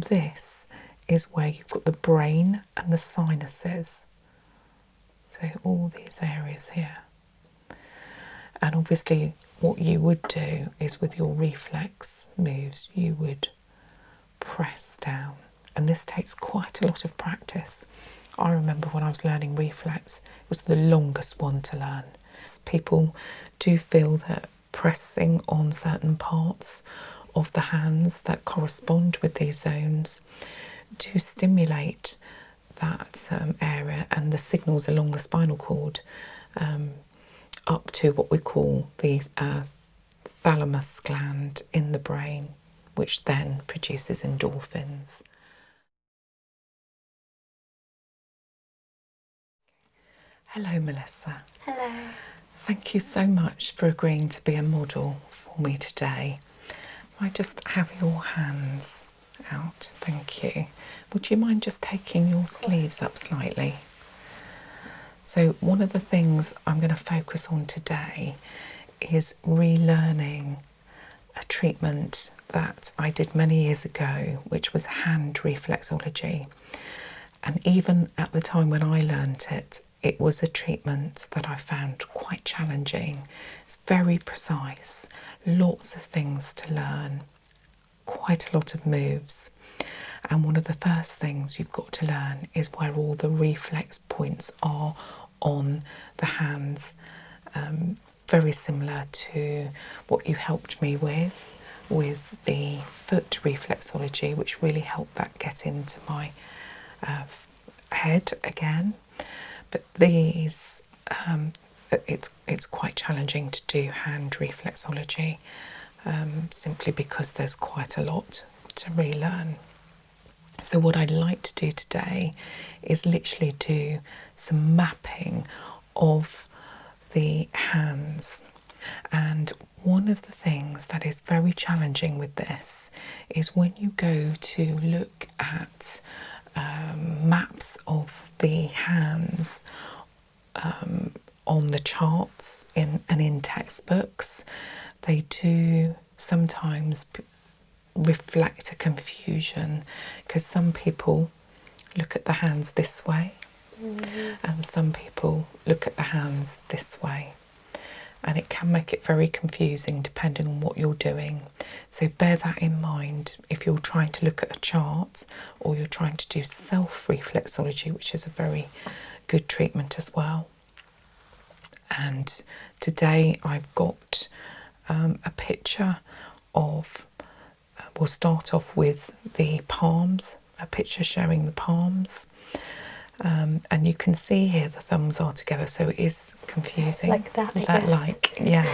This is where you've got the brain and the sinuses. So all these areas here. And obviously what you would do is with your reflex moves, you would press down. And this takes quite a lot of practice. I remember when I was learning reflex, it was the longest one to learn. People do feel that pressing on certain parts of the hands that correspond with these zones do stimulate that area and the signals along the spinal cord up to what we call the thalamus gland in the brain, which then produces endorphins. Hello, Melissa. Hello. Thank you so much for agreeing to be a model for me today. I just have your hands out, thank you. Would you mind just taking your sleeves up slightly? So one of the things I'm going to focus on today is relearning a treatment that I did many years ago, which was hand reflexology. And even at the time when I learnt it, it was a treatment that I found quite challenging. It's very precise, lots of things to learn, quite a lot of moves. And one of the first things you've got to learn is where all the reflex points are on the hands. Very similar to what you helped me with the foot reflexology, which really helped that get into my head again. But these, it's quite challenging to do hand reflexology, simply because there's quite a lot to relearn. So what I'd like to do today is literally do some mapping of the hands. And one of the things that is very challenging with this is when you go to look at maps of the hands on the charts and in textbooks, they do sometimes reflect a confusion, because some people look at the hands this way and some people look at the hands this way, and it can make it very confusing depending on what you're doing. So bear that in mind if you're trying to look at a chart or you're trying to do self reflexology, which is a very good treatment as well. And today I've got a picture of, we'll start off with the palms, a picture showing the palms. And you can see here the thumbs are together, so it is confusing. Like that, I guess. Yeah,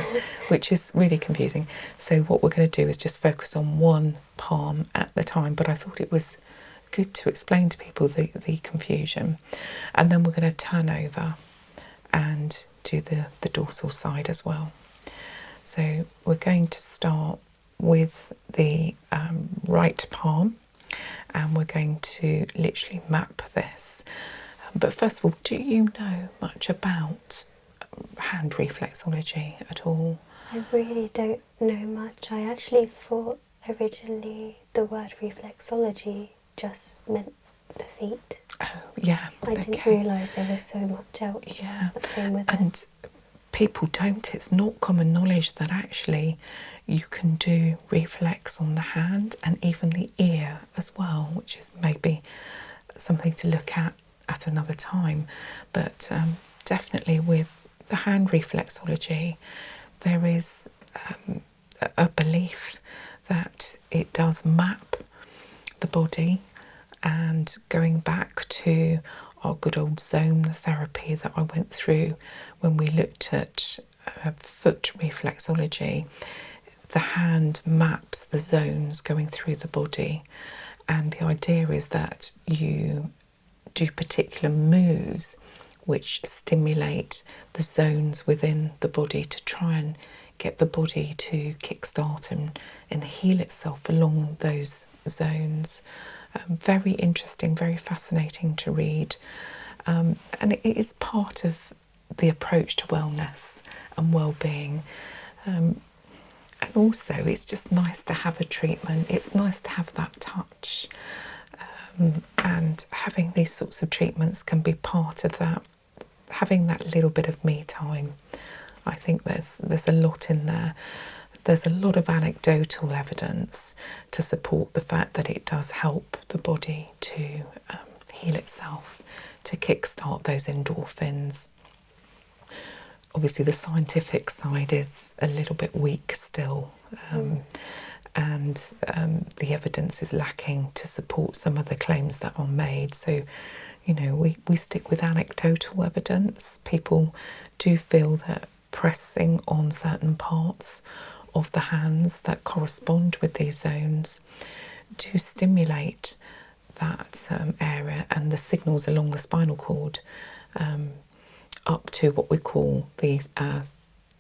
which is really confusing. So what we're going to do is just focus on one palm at the time, but I thought it was good to explain to people the confusion. And then we're going to turn over and do the dorsal side as well. So we're going to start with the right palm, and we're going to literally map this. But first of all, do you know much about hand reflexology at all? I really don't know much. I actually thought originally the word reflexology just meant the feet. Oh, yeah. I didn't realise there was so much else that came with it. People don't. It's not common knowledge that actually you can do reflex on the hand and even the ear as well, which is maybe something to look at another time. But definitely with the hand reflexology, there is a belief that it does map the body. And going back to our good old zone therapy that I went through when we looked at foot reflexology, the hand maps the zones going through the body, and the idea is that you do particular moves which stimulate the zones within the body to try and get the body to kickstart and heal itself along those zones. Very interesting, very fascinating to read, and it is part of the approach to wellness and well-being. And also, it's just nice to have a treatment. It's nice to have that touch. And having these sorts of treatments can be part of that, having that little bit of me time. I think there's a lot in there. There's a lot of anecdotal evidence to support the fact that it does help the body to heal itself, to kickstart those endorphins. Obviously, the scientific side is a little bit weak still, and the evidence is lacking to support some of the claims that are made. So, you know, we stick with anecdotal evidence. People do feel that pressing on certain parts of the hands that correspond with these zones do stimulate that area and the signals along the spinal cord up to what we call the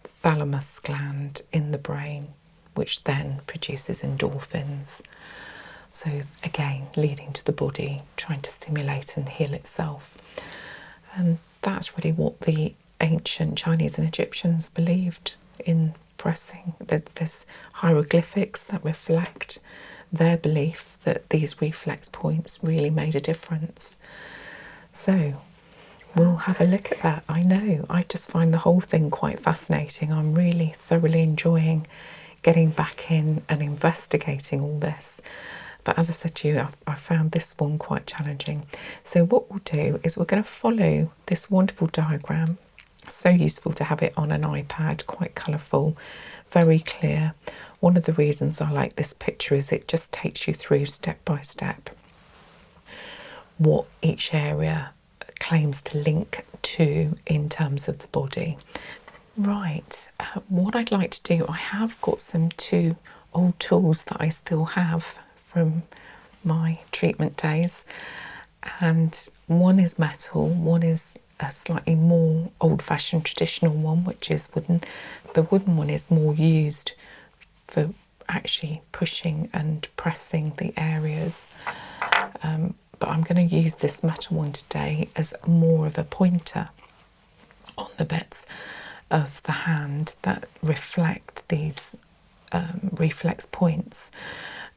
thalamus gland in the brain, which then produces endorphins. So again, leading to the body trying to stimulate and heal itself. And that's really what the ancient Chinese and Egyptians believed in pressing. There's hieroglyphics that reflect their belief that these reflex points really made a difference. So we'll have a look at that. I know, I just find the whole thing quite fascinating. I'm really thoroughly enjoying getting back in and investigating all this. But as I said to you, I found this one quite challenging. So what we'll do is we're going to follow this wonderful diagram. So useful to have it on an iPad, quite colourful, very clear. One of the reasons I like this picture is it just takes you through step by step what each area claims to link to in terms of the body. Right, what I'd like to do, I have got some 2 old tools that I still have from my treatment days, and one is metal, one is a slightly more old-fashioned traditional one, which is wooden. The wooden one is more used for actually pushing and pressing the areas, but I'm going to use this metal one today as more of a pointer on the bits of the hand that reflect these reflex points.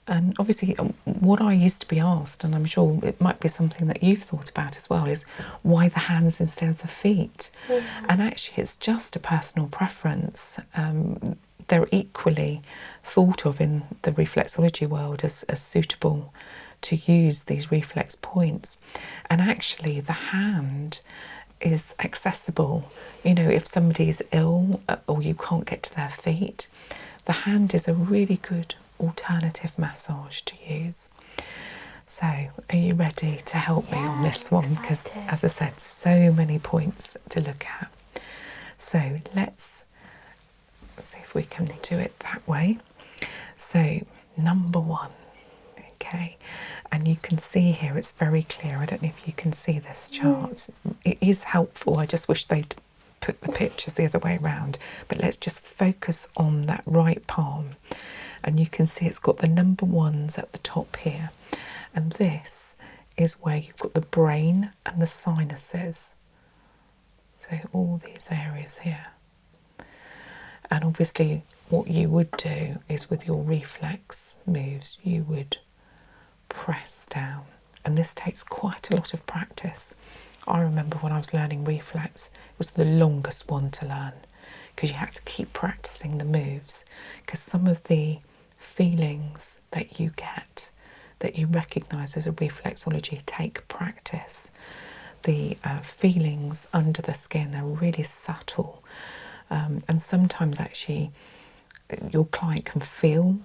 And obviously, what I used to be asked, and I'm sure it might be something that you've thought about as well, is why the hands instead of the feet? Yeah. And actually, it's just a personal preference. They're equally thought of in the reflexology world as suitable to use these reflex points. And actually, the hand is accessible. You know, if somebody is ill or you can't get to their feet, the hand is a really good alternative massage to use. So, are you ready to help me on this one? Because, as I said, so many points to look at. So, let's see if we can do it that way. So, number 1. Okay, and you can see here it's very clear. I don't know if you can see this chart. It is helpful. I just wish they'd put the pictures the other way around. But let's just focus on that right palm. And you can see it's got the number 1s at the top here. And this is where you've got the brain and the sinuses. So all these areas here. And obviously what you would do is with your reflex moves, you would press down. And this takes quite a lot of practice. I remember when I was learning reflex, it was the longest one to learn because you had to keep practicing the moves, because some of the feelings that you get, that you recognise as a reflexology, take practice. The feelings under the skin are really subtle, and sometimes actually your client can feel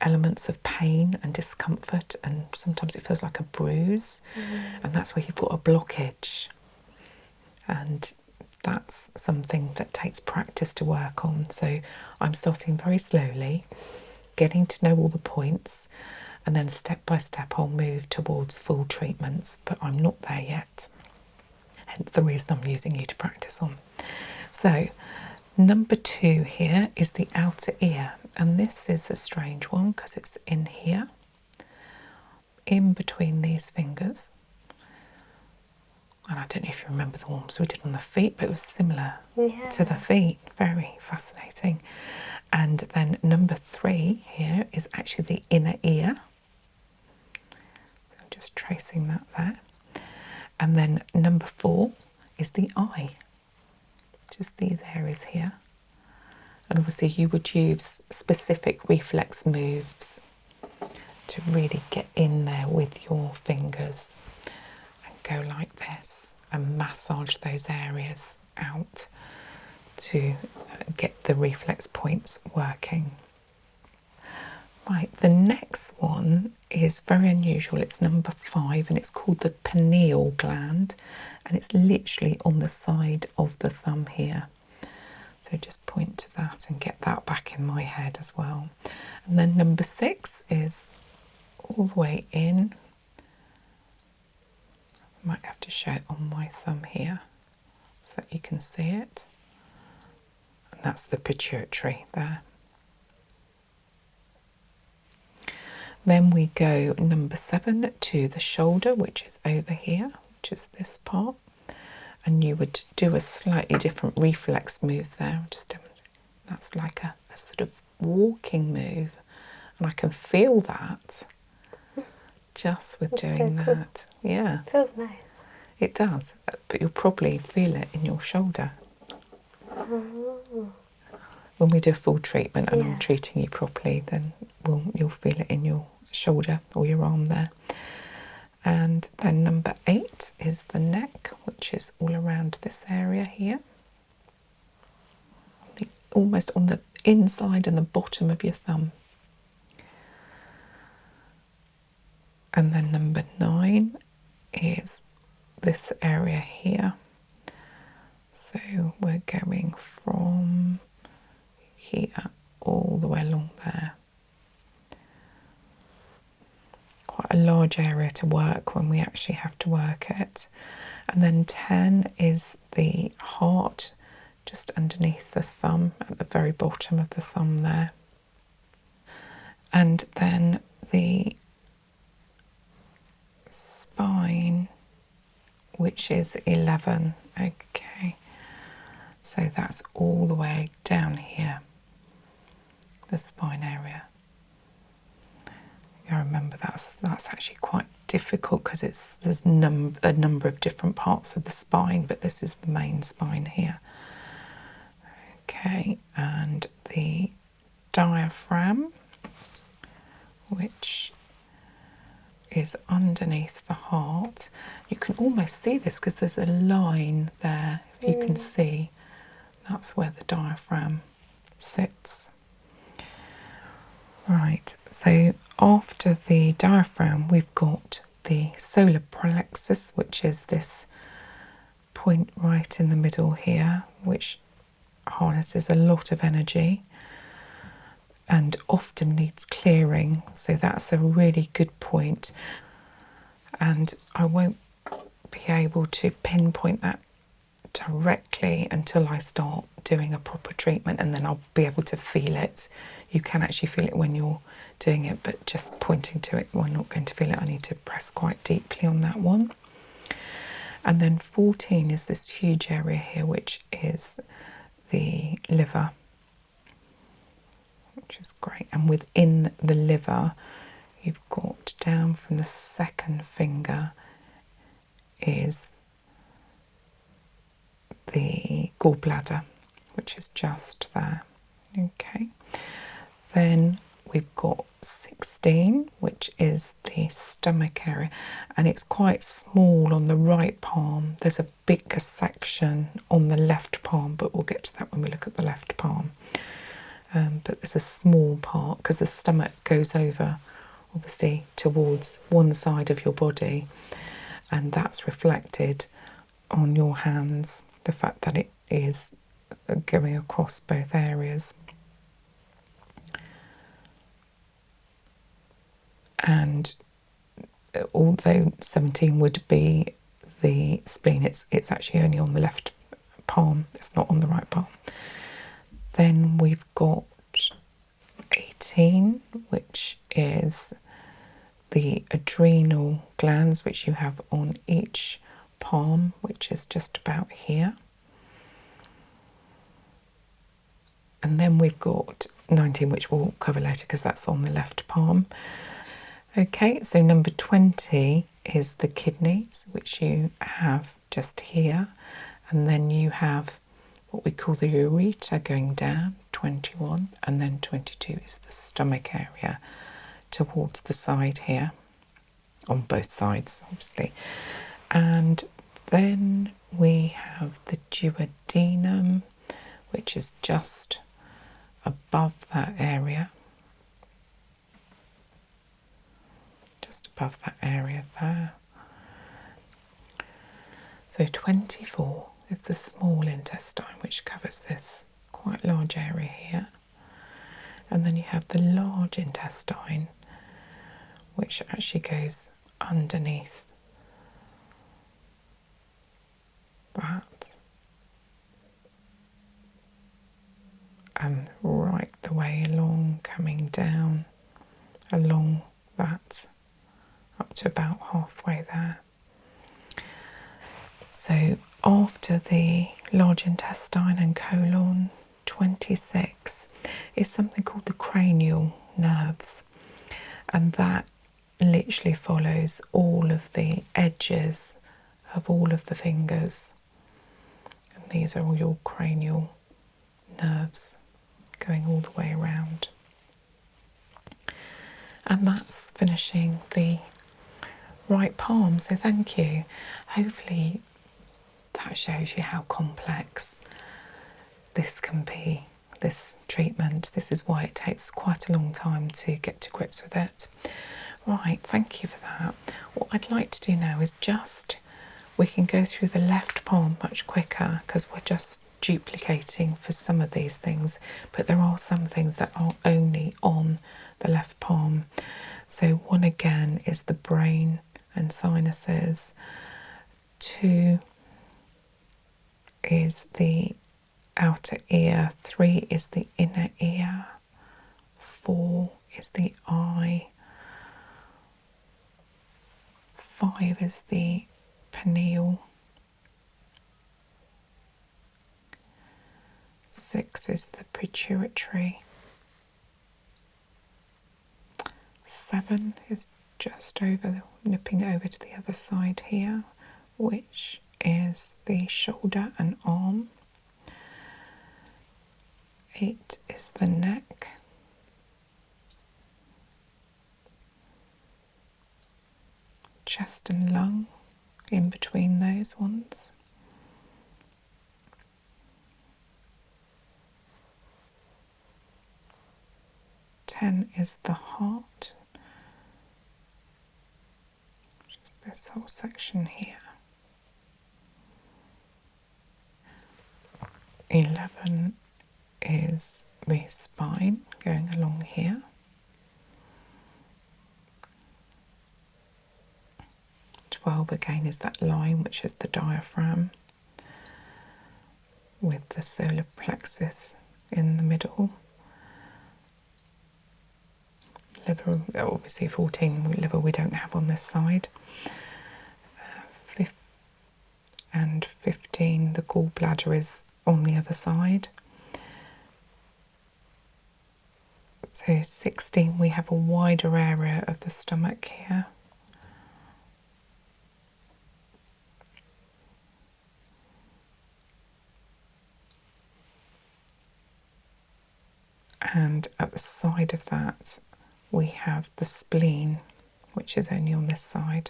elements of pain and discomfort, and sometimes it feels like a bruise, and that's where you've got a blockage. And that's something that takes practice to work on. So I'm starting very slowly, getting to know all the points, and then step by step I'll move towards full treatments, but I'm not there yet. Hence the reason I'm using you to practice on. So number 2 here is the outer ear, and this is a strange one because it's in here, in between these fingers. And I don't know if you remember the ones we did on the feet, but it was similar to the Yeah. feet. Very fascinating. And then number 3 here is actually the inner ear. I'm just tracing that there. And then number 4 is the eye. Just these areas here. And obviously you would use specific reflex moves to really get in there with your fingers and go like this and massage those areas out to get the reflex points working. Right, the next one is very unusual. It's number 5 and it's called the pineal gland, and it's literally on the side of the thumb here. So just point to that and get that back in my head as well. And then number 6 is all the way in. I might have to show it on my thumb here so that you can see it. And that's the pituitary there. Then we go number 7 to the shoulder, which is over here, which is this part. And you would do a slightly different reflex move there. That's like a sort of walking move. And I can feel that just with doing so cool. that. Yeah. Feels nice. It does, but you'll probably feel it in your shoulder. Oh. When we do a full treatment and I'm Yeah. treating you properly, then you'll feel it in your shoulder or your arm there. And then number 8 is the neck, which is all around this area here. Almost on the inside and the bottom of your thumb. And then number 9 is this area here. So we're going from here all the way along there. Quite a large area to work when we actually have to work it. And then 10 is the heart, just underneath the thumb, at the very bottom of the thumb there. And then the spine, which is 11. Okay, so that's all the way down here, the spine area. I remember that's actually quite difficult because there's a number of different parts of the spine, but this is the main spine here. Okay, and the diaphragm, which is underneath the heart. You can almost see this because there's a line there. If you can see, that's where the diaphragm sits. Right, so after the diaphragm, we've got the solar plexus, which is this point right in the middle here, which harnesses a lot of energy and often needs clearing. So that's a really good point. And I won't be able to pinpoint that directly until I start doing a proper treatment, and then I'll be able to feel it. You can actually feel it when you're doing it, but just pointing to it, we're not going to feel it. I need to press quite deeply on that one. And then 14 is this huge area here, which is the liver, which is great. And within the liver, you've got down from the second finger is the gallbladder, which is just there. Okay, then we've got 16, which is the stomach area, and it's quite small on the right palm. There's a bigger section on the left palm, but we'll get to that when we look at the left palm. But there's a small part because the stomach goes over obviously towards one side of your body, and that's reflected on your hands, the fact that it is going across both areas. And although 17 would be the spleen, it's actually only on the left palm, it's not on the right palm. Then we've got 18, which is the adrenal glands, which you have on each palm, which is just about here. And then we've got 19, which we'll cover later because that's on the left palm. Okay, so number 20 is the kidneys, which you have just here. And then you have what we call the ureter going down, 21. And then 22 is the stomach area towards the side here, on both sides, obviously. And then we have the duodenum, which is just above that area. Just above that area there. So 24 is the small intestine, which covers this quite large area here. And then you have the large intestine, which actually goes underneath that and right the way along, coming down along that up to about halfway there. So after the large intestine and colon, 26 is something called the cranial nerves, and that literally follows all of the edges of all of the fingers, and these are all your cranial nerves going all the way around. And that's finishing the right palm, so thank you. Hopefully that shows you how complex this can be, this treatment. This is why it takes quite a long time to get to grips with it. Right, thank you for that. What I'd like to do now is we can go through the left palm much quicker because we're just duplicating for some of these things, but there are some things that are only on the left palm. So one again is the brain and sinuses. 2 is the outer ear. 3 is the inner ear. 4 is the eye. 5 is the pineal. 6 is the pituitary. 7 is just nipping over to the other side here, which is the shoulder and arm. 8 is the neck. 'Chest and lung in between those ones. 10 is the heart, which is this whole section here. 11 is the spine going along here. 12 again is that line, which is the diaphragm, with the solar plexus in the middle. Liver, obviously 14 liver we don't have on this side. 15 the gallbladder is on the other side. So 16 we have a wider area of the stomach here. And at the side of that we have the spleen, which is only on this side.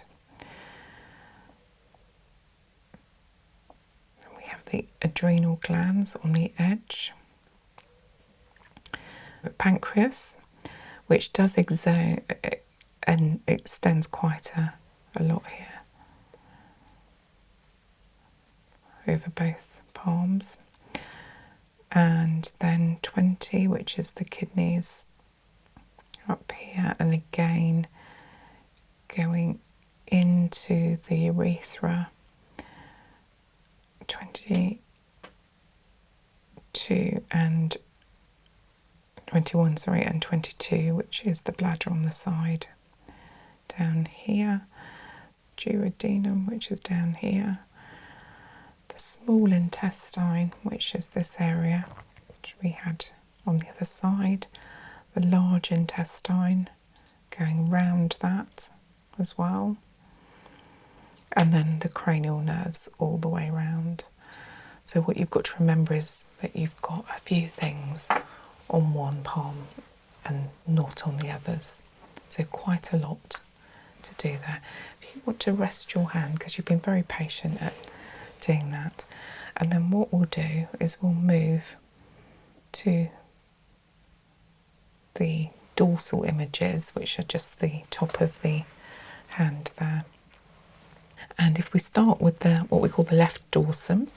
And we have the adrenal glands on the edge. Pancreas, which does and extends quite a lot here over both palms. And then 20, which is the kidneys up here, and again going into the urethra. 22 and 21, and 22, which is the bladder on the side down here. duodenum, which is down here, the small intestine, which is this area, which we had on the other side, the large intestine going round that as well, and then the cranial nerves all the way round. So what you've got to remember is that you've got a few things on one palm and not on the others. So quite a lot to do there. If you want to rest your hand, because you've been very patient at doing that, and then what we'll do is we'll move to the dorsal images, which are just the top of the hand there. And if we start with the what we call the left dorsum,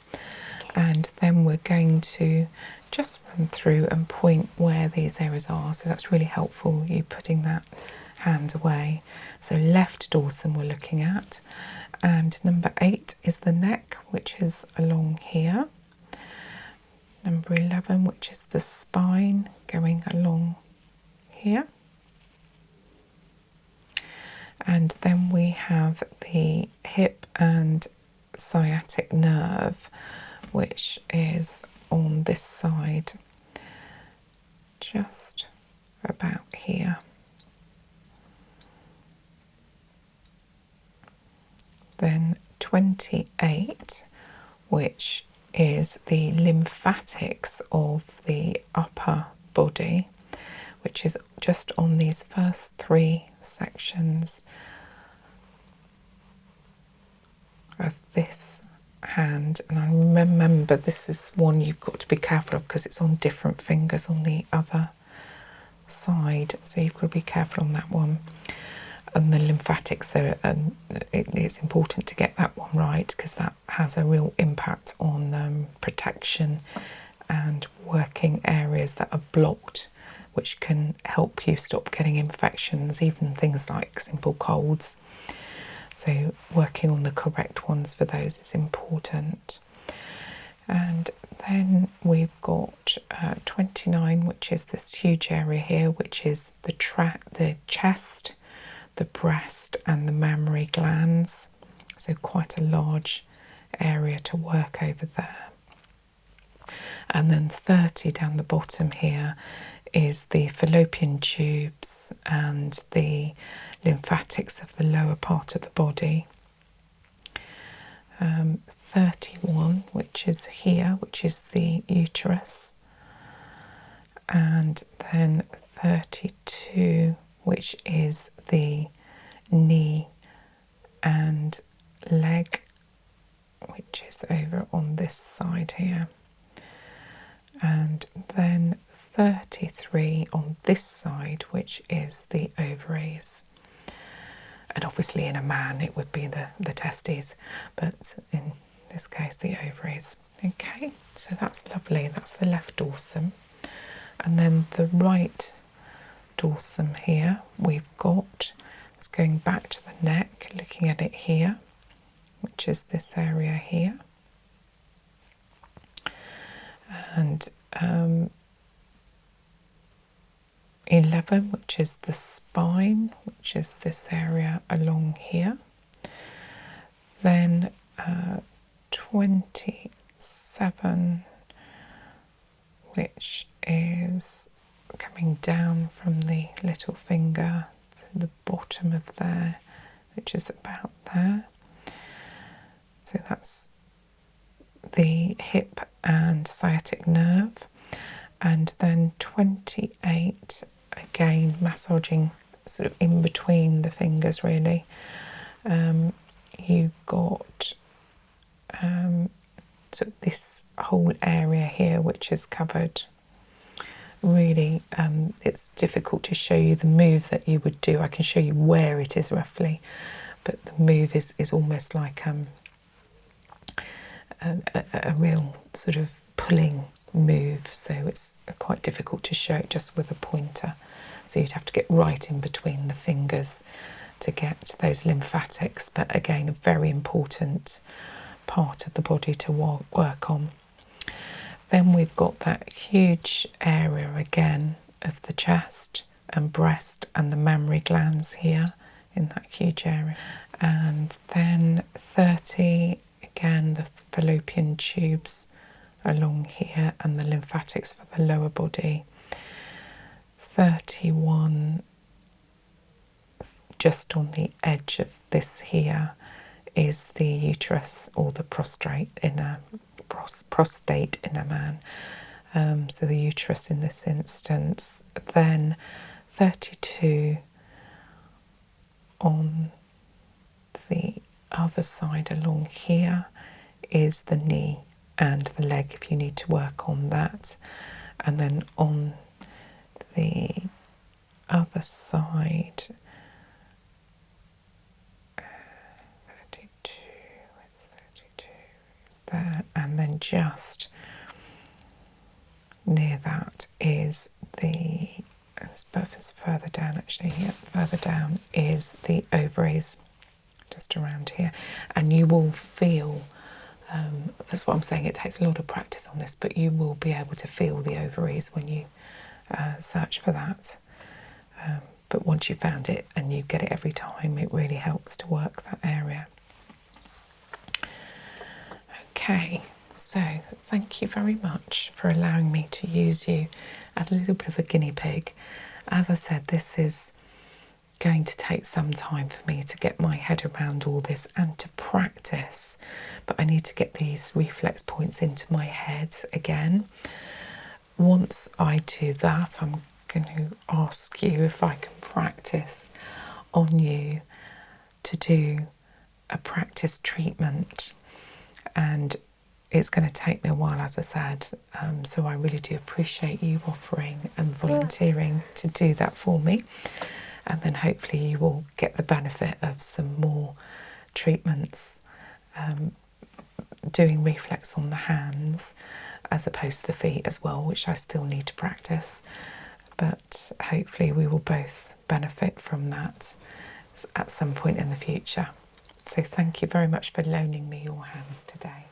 and then we're going to just run through and point where these areas are. So that's really helpful, you putting that hand away. So left dorsum we're looking at, and number 8 is the neck, which is along here. Number 11, which is the spine, going along here. And then we have the hip and sciatic nerve, which is on this side, just about here. Then 28, which is the lymphatics of the upper body, which is just on these first 3 sections of this hand. And I remember this is one you've got to be careful of because it's on different fingers on the other side, so you've got to be careful on that one. And the lymphatics are, it's important to get that one right because that has a real impact on protection and working areas that are blocked, which can help you stop getting infections, even things like simple colds. So working on the correct ones for those is important. And then we've got 29, which is this huge area here, which is the chest, the breast and the mammary glands. So quite a large area to work over there. And then 30 down the bottom here is the fallopian tubes and the lymphatics of the lower part of the body. 31, which is here, which is the uterus. And then 32, which is the knee and leg, which is over on this side here. And then 33 on this side, which is the ovaries. And obviously in a man it would be the testes, but in this case the ovaries. Okay, so that's lovely. That's the left dorsum. And then the right dorsum here we've got, it's going back to the neck, looking at it here, which is this area here. And 11, which is the spine, which is this area along here. Then 27, which is coming down from the little finger to the bottom of there, which is about there. So that's the hip and sciatic nerve. And then 28, again massaging sort of in between the fingers really. You've got so this whole area here which is covered. Really it's difficult to show you the move that you would do. I can show you where it is roughly, but the move is almost like a real sort of pulling move, so it's quite difficult to show it just with a pointer. So you'd have to get right in between the fingers to get those lymphatics, but again a very important part of the body to work on. Then we've got that huge area again of the chest and breast and the mammary glands here in that huge area. And then 30, again, the fallopian tubes along here and the lymphatics for the lower body. 31, just on the edge of this here, is the uterus or the prostate in a man. So the uterus in this instance. Then 32 on the other side along here is the knee and the leg if you need to work on that. And then on the other side, 32 is there, and then just near that is the, it's further down actually, yeah, further down is the ovaries, just around here. And you will feel, that's what I'm saying, it takes a lot of practice on this, but you will be able to feel the ovaries when you search for that. But once you've found it and you get it every time, it really helps to work that area. Okay, so thank you very much for allowing me to use you as a little bit of a guinea pig. As I said, this is going to take some time for me to get my head around all this and to practice, but I need to get these reflex points into my head again. Once I do that, I'm going to ask you if I can practice on you to do a practice treatment, and it's going to take me a while, as I said, so I really do appreciate you offering and volunteering to do that for me, and then hopefully you will get the benefit of some more treatments, doing reflex on the hands as opposed to the feet as well, which I still need to practice, but hopefully we will both benefit from that at some point in the future. So thank you very much for loaning me your hands today.